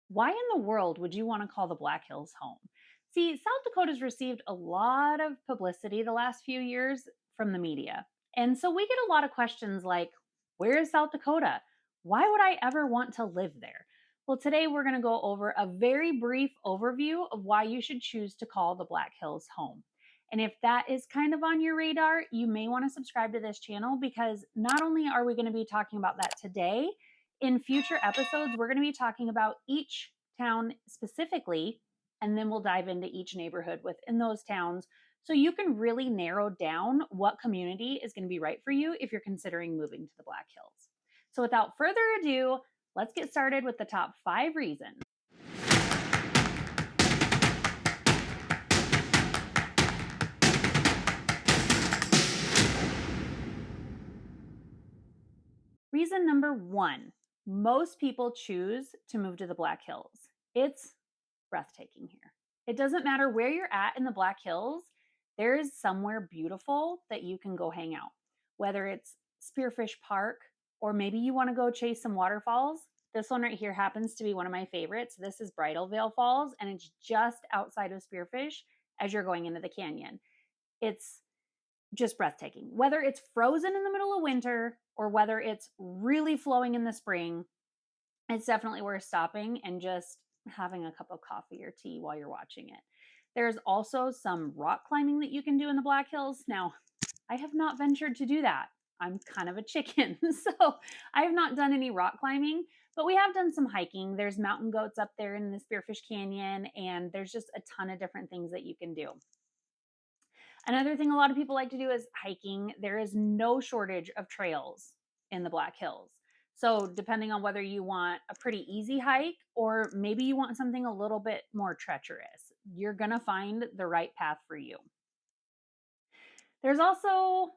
Why in the world would you want to call the Black Hills home? See, South Dakota's received a lot of publicity the last few years from the media. And so we get a lot of questions like, where is South Dakota? Why would I ever want to live there? Well, today we're going to go over a very brief overview of why you should choose to call the Black Hills home. And if that is kind of on your radar, you may want to subscribe to this channel because not only are we going to be talking about that today, in future episodes, we're going to be talking about each town specifically, and then we'll dive into each neighborhood within those towns so you can really narrow down what community is going to be right for you if you're considering moving to the Black Hills. So, without further ado, let's get started with the top 5 reasons. Reason number 1, most people choose to move to the Black Hills. It's breathtaking here. It doesn't matter where you're at in the Black Hills, there is somewhere beautiful that you can go hang out. Whether it's Spearfish Park or maybe you want to go chase some waterfalls. This one right here happens to be one of my favorites. This is Bridal Veil Falls, and it's just outside of Spearfish as you're going into the canyon. It's just breathtaking. Whether it's frozen in the middle of winter or whether it's really flowing in the spring, it's definitely worth stopping and just having a cup of coffee or tea while you're watching it. There's also some rock climbing that you can do in the Black Hills. Now, I have not ventured to do that. I'm kind of a chicken, so I have not done any rock climbing, but we have done some hiking. There's mountain goats up there in the Spearfish Canyon, and there's just a ton of different things that you can do. Another thing a lot of people like to do is hiking. There is no shortage of trails in the Black Hills. So, depending on whether you want a pretty easy hike or maybe you want something a little bit more treacherous, you're going to find the right path for you. There's also,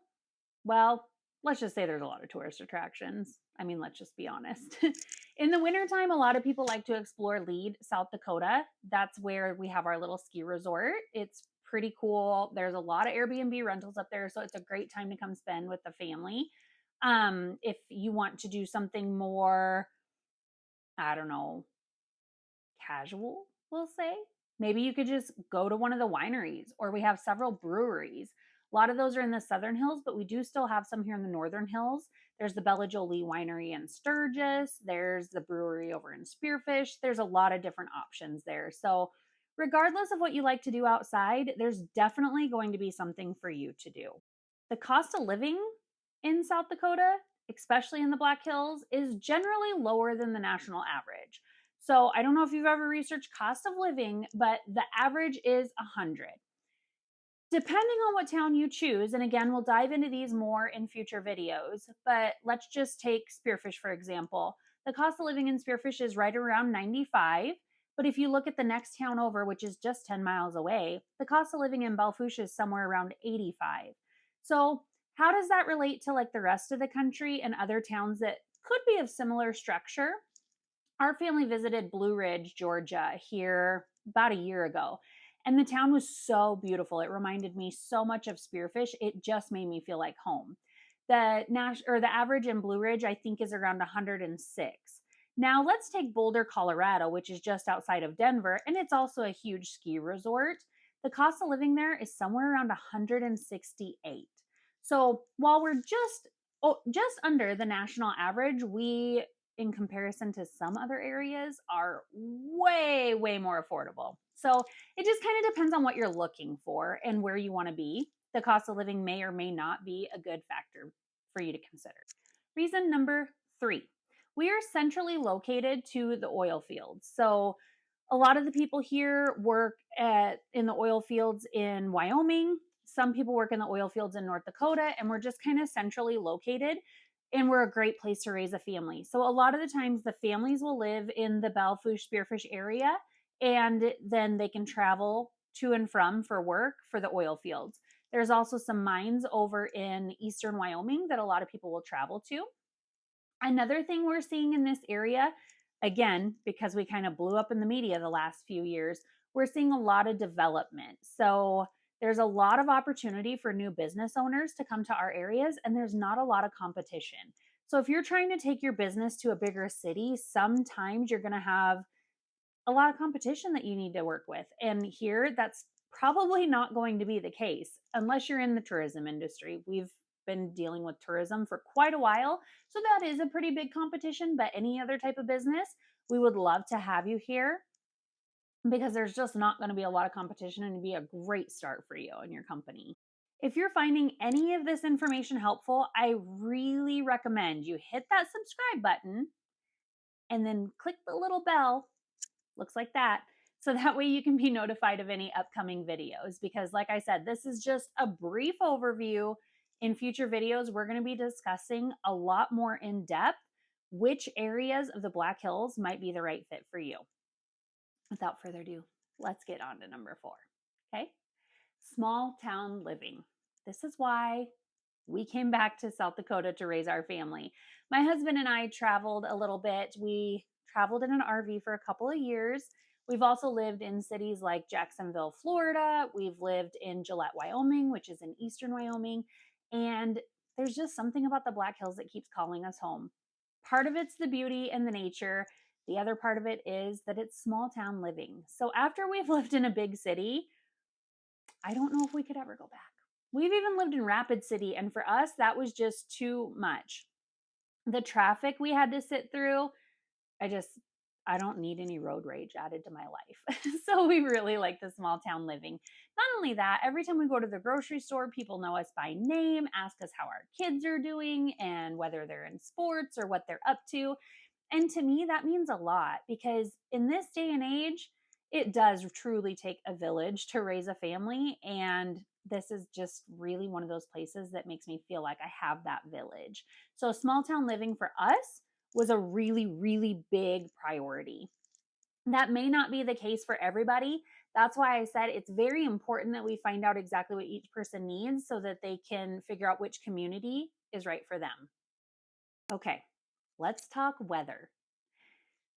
well, let's just say there's a lot of tourist attractions. I mean, let's just be honest. In the wintertime, a lot of people like to explore Lead, South Dakota. That's where we have our little ski resort. It's pretty cool. There's a lot of Airbnb rentals up there, so it's a great time to come spend with the family. If you want to do something more, I don't know, casual, we'll say. Maybe you could just go to one of the wineries, or we have several breweries. A lot of those are in the Southern Hills, but we do still have some here in the Northern Hills. There's the Bella Jolie Winery in Sturgis. There's the brewery over in Spearfish. There's a lot of different options there. So, regardless of what you like to do outside, there's definitely going to be something for you to do. The cost of living in South Dakota, especially in the Black Hills, is generally lower than the national average. So I don't know if you've ever researched cost of living, but the average is 100. Depending on what town you choose, and again, we'll dive into these more in future videos, but let's just take Spearfish, for example. The cost of living in Spearfish is right around 95. But if you look at the next town over, which is just 10 miles away, the cost of living in Belfouche is somewhere around 85. So how does that relate to like the rest of the country and other towns that could be of similar structure? Our family visited Blue Ridge, Georgia here about a year ago. And the town was so beautiful. It reminded me so much of Spearfish. It just made me feel like home. The average in Blue Ridge, I think, is around 106. Now let's take Boulder, Colorado, which is just outside of Denver, and it's also a huge ski resort. The cost of living there is somewhere around 168. So while we're just under the national average, we, in comparison to some other areas, are way, way more affordable. So it just kind of depends on what you're looking for and where you want to be. The cost of living may or may not be a good factor for you to consider. Reason number 3, we are centrally located to the oil fields. So a lot of the people here work in the oil fields in Wyoming. Some people work in the oil fields in North Dakota, and we're just kind of centrally located. And we're a great place to raise a family. So a lot of the times the families will live in the Belfouche Spearfish area, and then they can travel to and from for work for the oil fields. There's also some mines over in eastern Wyoming that a lot of people will travel to. Another thing we're seeing in this area, again, because we kind of blew up in the media the last few years, we're seeing a lot of development. So there's a lot of opportunity for new business owners to come to our areas, and there's not a lot of competition. So if you're trying to take your business to a bigger city, sometimes you're going to have a lot of competition that you need to work with. And here, that's probably not going to be the case unless you're in the tourism industry. We've been dealing with tourism for quite a while, so that is a pretty big competition. But any other type of business, we would love to have you here because there's just not going to be a lot of competition and it'd be a great start for you and your company. If you're finding any of this information helpful, I really recommend you hit that subscribe button and then click the little bell. Looks like that. So that way you can be notified of any upcoming videos. Because, like I said, this is just a brief overview. In future videos, we're going to be discussing a lot more in depth which areas of the Black Hills might be the right fit for you. Without further ado, let's get on to number 4. Okay? Small town living. This is why we came back to South Dakota to raise our family. My husband and I traveled a little bit. We traveled in an RV for a couple of years. We've also lived in cities like Jacksonville, Florida. We've lived in Gillette, Wyoming, which is in eastern Wyoming. And there's just something about the Black Hills that keeps calling us home. Part of it's the beauty and the nature. The other part of it is that it's small town living. So after we've lived in a big city, I don't know if we could ever go back. We've even lived in Rapid City, and for us, that was just too much. The traffic we had to sit through, I don't need any road rage added to my life. So we really like the small town living. Not only that, every time we go to the grocery store, people know us by name, ask us how our kids are doing and whether they're in sports or what they're up to. And to me, that means a lot because in this day and age, it does truly take a village to raise a family. And this is just really one of those places that makes me feel like I have that village. So small town living for us was a really, really big priority. That may not be the case for everybody. That's why I said it's very important that we find out exactly what each person needs so that they can figure out which community is right for them. Okay, let's talk weather.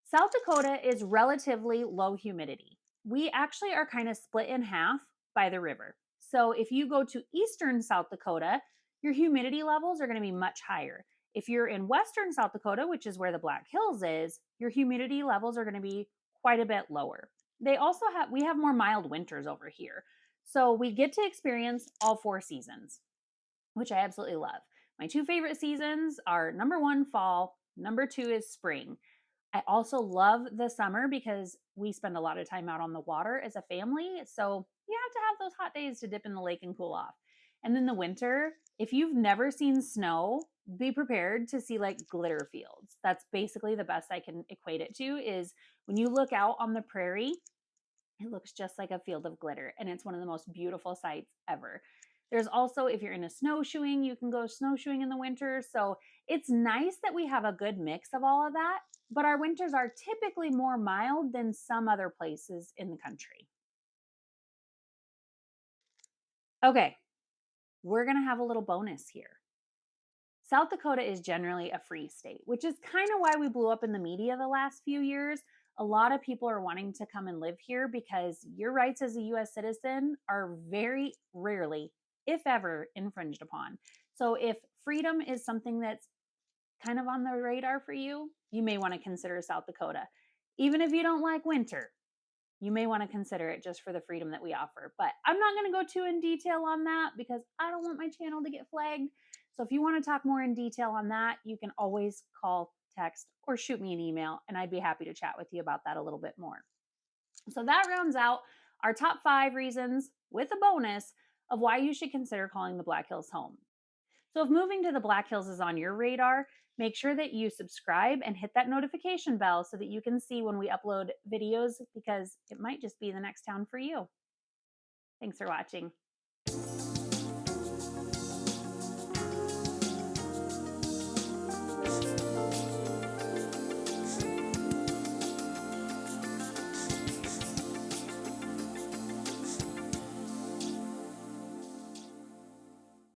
South Dakota is relatively low humidity. We actually are kind of split in half by the river. So if you go to eastern South Dakota, your humidity levels are going to be much higher. If you're in western South Dakota, which is where the Black Hills is, your humidity levels are going to be quite a bit lower. We have more mild winters over here. So we get to experience all 4 seasons, which I absolutely love. My 2 favorite seasons are number 1, fall, number 2 is spring. I also love the summer because we spend a lot of time out on the water as a family. So you have to have those hot days to dip in the lake and cool off. And then the winter, if you've never seen snow, be prepared to see like glitter fields. That's basically the best I can equate it to is when you look out on the prairie, it looks just like a field of glitter. And it's one of the most beautiful sights ever. There's also, if you're into snowshoeing, you can go snowshoeing in the winter. So it's nice that we have a good mix of all of that, but our winters are typically more mild than some other places in the country. Okay, we're going to have a little bonus here. South Dakota is generally a free state, which is kind of why we blew up in the media the last few years. A lot of people are wanting to come and live here because your rights as a US citizen are very rarely, if ever, infringed upon. So if freedom is something that's kind of on the radar for you, you may want to consider South Dakota. Even if you don't like winter, you may want to consider it just for the freedom that we offer. But I'm not going to go too in detail on that because I don't want my channel to get flagged. So if you want to talk more in detail on that, you can always call, text, or shoot me an email, and I'd be happy to chat with you about that a little bit more. So that rounds out our top 5 reasons with a bonus of why you should consider calling the Black Hills home. So if moving to the Black Hills is on your radar, make sure that you subscribe and hit that notification bell so that you can see when we upload videos because it might just be the next town for you. Thanks for watching.